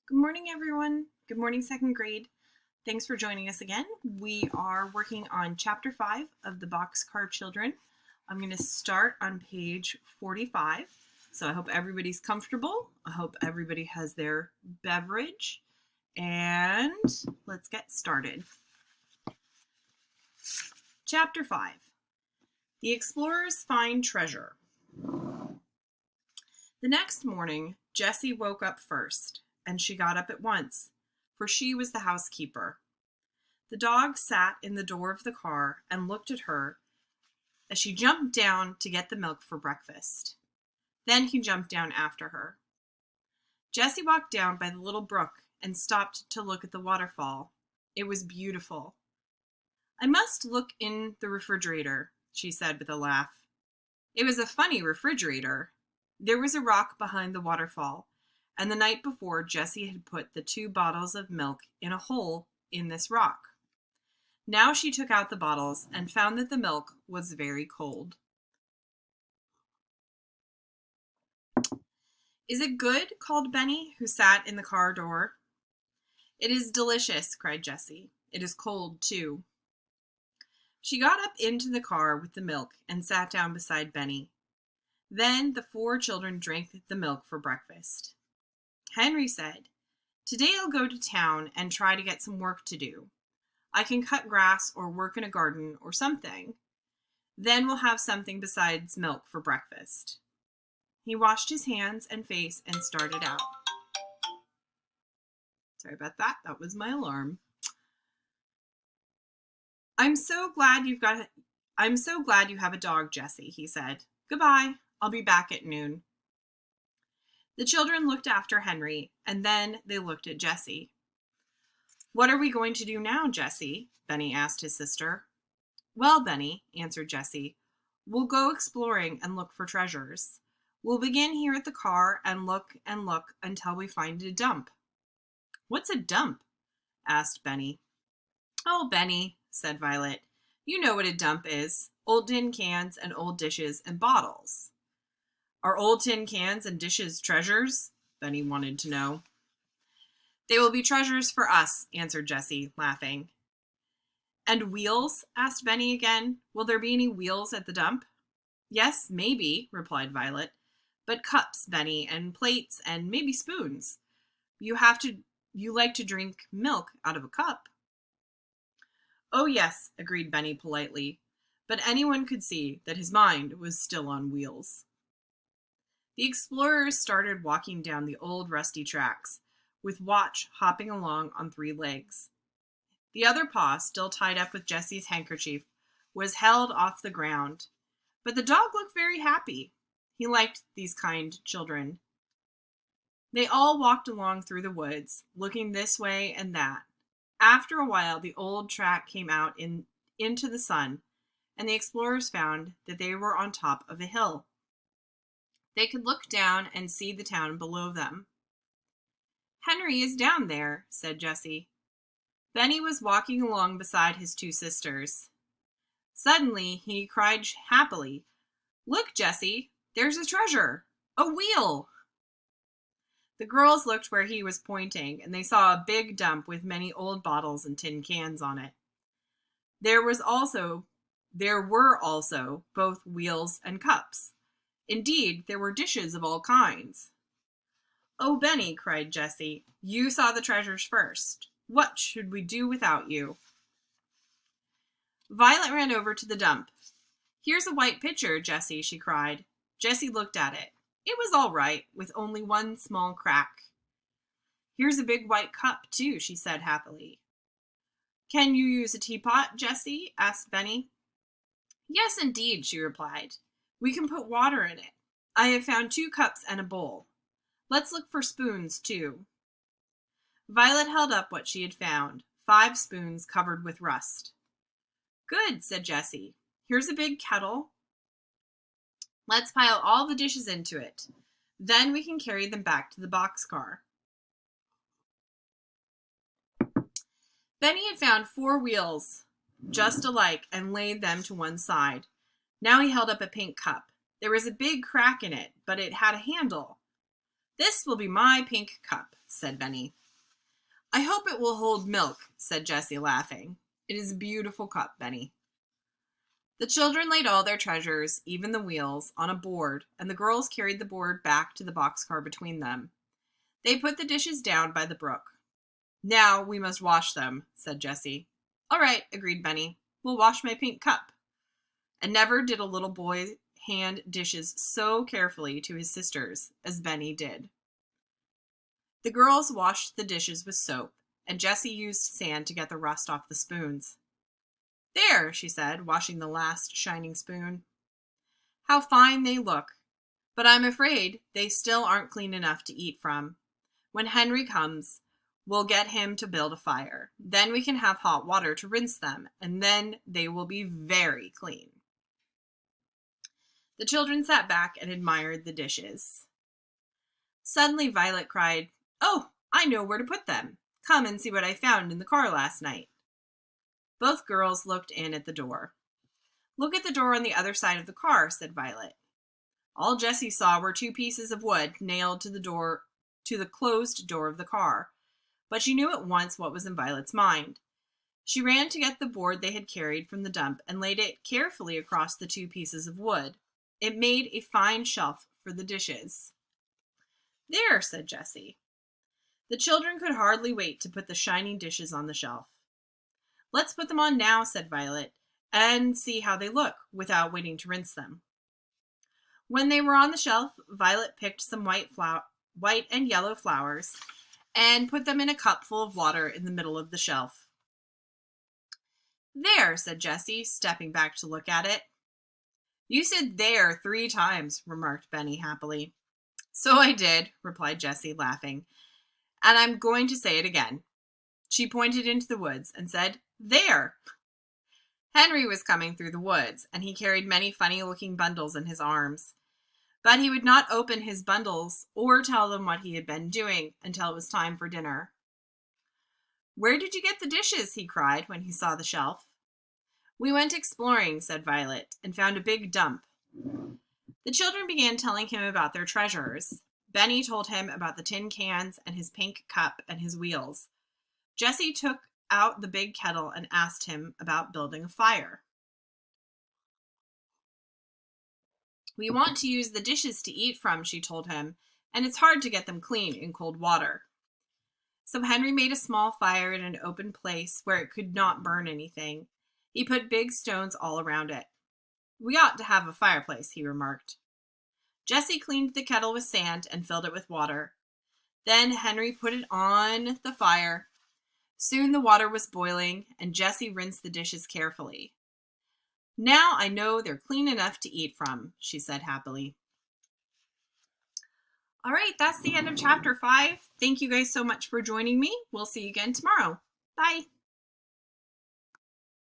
Good morning, everyone. Good morning, second grade. Thanks for joining us again. We are working on Chapter 5 of the Boxcar Children. I'm going to start on page 45. So I hope everybody's comfortable. I hope everybody has their beverage. And let's get started. Chapter 5. The Explorers Find Treasure. The next morning, Jessie woke up first, and she got up at once, for she was the housekeeper. The dog sat in the door of the car and looked at her as she jumped down to get the milk for breakfast. Then he jumped down after her. Jessie walked down by the little brook and stopped to look at the waterfall. It was beautiful. "I must look in the refrigerator," she said with a laugh. It was a funny refrigerator. There was a rock behind the waterfall, and the night before Jessie had put the 2 bottles of milk in a hole in this rock. Now she took out the bottles and found that the milk was very cold. "Is it good?" called Benny, who sat in the car door. "It is delicious," cried Jessie. "It is cold, too." She got up into the car with the milk and sat down beside Benny. Then the 4 children drank the milk for breakfast. Henry said, "Today I'll go to town and try to get some work to do. I can cut grass or work in a garden or something. Then we'll have something besides milk for breakfast." He washed his hands and face and started out. Sorry about that. That was my alarm. I'm so glad you have a dog, Jessie," he said. "Goodbye. I'll be back at noon." The children looked after Henry, and then they looked at Jessie. "What are we going to do now, Jessie?" Benny asked his sister. "Well, Benny," answered Jessie, "we'll go exploring and look for treasures. We'll begin here at the car and look until we find a dump." "What's a dump?" asked Benny. "Oh, Benny," said Violet, "you know what a dump is. Old tin cans and old dishes and bottles." "Are old tin cans and dishes treasures?" Benny wanted to know. "They will be treasures for us," answered Jessie, laughing. "And wheels?" asked Benny again. "Will there be any wheels at the dump?" "Yes, maybe," replied Violet. "But cups, Benny, and plates, and maybe spoons. You like to drink milk out of a cup." "Oh, yes," agreed Benny politely, but anyone could see that his mind was still on wheels. The explorers started walking down the old rusty tracks, with Watch hopping along on 3 legs. The other paw, still tied up with Jessie's handkerchief, was held off the ground. But the dog looked very happy. He liked these kind children. They all walked along through the woods, looking this way and that. After a while, the old track came out into the sun, and the explorers found that they were on top of a hill. They could look down and see the town below them. "Henry is down there," said Jessie. Benny was walking along beside his 2 sisters. Suddenly he cried happily, "Look, Jessie, there's a treasure! A wheel!" The girls looked where he was pointing, and they saw a big dump with many old bottles and tin cans on it. There were also both wheels and cups. Indeed, there were dishes of all kinds. "Oh, Benny," cried Jessie, "you saw the treasures first. What should we do without you?" Violet ran over to the dump. "Here's a white pitcher, Jessie," she cried. Jessie looked at it. It was all right, with only one small crack. "Here's a big white cup, too," she said happily. "Can you use a teapot, Jessie?" asked Benny. "Yes, indeed," she replied. "We can put water in it. I have found 2 cups and a bowl. Let's look for spoons, too." Violet held up what she had found, 5 spoons covered with rust. "Good," said Jessie. "Here's a big kettle. Let's pile all the dishes into it. Then we can carry them back to the boxcar." Benny had found 4 wheels just alike and laid them to one side. Now he held up a pink cup. There was a big crack in it, but it had a handle. "This will be my pink cup," said Benny. "I hope it will hold milk," said Jessie, laughing. "It is a beautiful cup, Benny." The children laid all their treasures, even the wheels, on a board, and the girls carried the board back to the boxcar between them. They put the dishes down by the brook. "Now we must wash them," said Jessie. "All right," agreed Benny. "We'll wash my pink cup." And never did a little boy hand dishes so carefully to his sisters as Benny did. The girls washed the dishes with soap, and Jessie used sand to get the rust off the spoons. "There," she said, washing the last shining spoon. "How fine they look. But I'm afraid they still aren't clean enough to eat from. When Henry comes, we'll get him to build a fire. Then we can have hot water to rinse them, and then they will be very clean." The children sat back and admired the dishes. Suddenly Violet cried, "Oh, I know where to put them. Come and see what I found in the car last night." Both girls looked in at the door. "Look at the door on the other side of the car," said Violet. All Jessie saw were 2 pieces of wood nailed to the closed door of the car, but she knew at once what was in Violet's mind. She ran to get the board they had carried from the dump and laid it carefully across the 2 pieces of wood. It made a fine shelf for the dishes. "There," said Jessie. The children could hardly wait to put the shining dishes on the shelf. "Let's put them on now," said Violet, "and see how they look, without waiting to rinse them." When they were on the shelf, Violet picked some white and yellow flowers and put them in a cup full of water in the middle of the shelf. "There," said Jessie, stepping back to look at it. "You said 'there' 3 times," remarked Benny happily. "So I did," replied Jessie, laughing, "and I'm going to say it again." She pointed into the woods and said, "There!" Henry was coming through the woods, and he carried many funny-looking bundles in his arms. But he would not open his bundles or tell them what he had been doing until it was time for dinner. "Where did you get the dishes?" he cried when he saw the shelf. "We went exploring," said Violet, "and found a big dump." The children began telling him about their treasures. Benny told him about the tin cans and his pink cup and his wheels. Jessie took out the big kettle and asked him about building a fire. "We want to use the dishes to eat from," she told him, "and it's hard to get them clean in cold water." So Henry made a small fire in an open place where it could not burn anything. He put big stones all around it. "We ought to have a fireplace," he remarked. Jessie cleaned the kettle with sand and filled it with water. Then Henry put it on the fire. Soon the water was boiling, and Jessie rinsed the dishes carefully. "Now I know they're clean enough to eat from," she said happily. All right, that's the end of chapter 5. Thank you guys so much for joining me. We'll see you again tomorrow. Bye.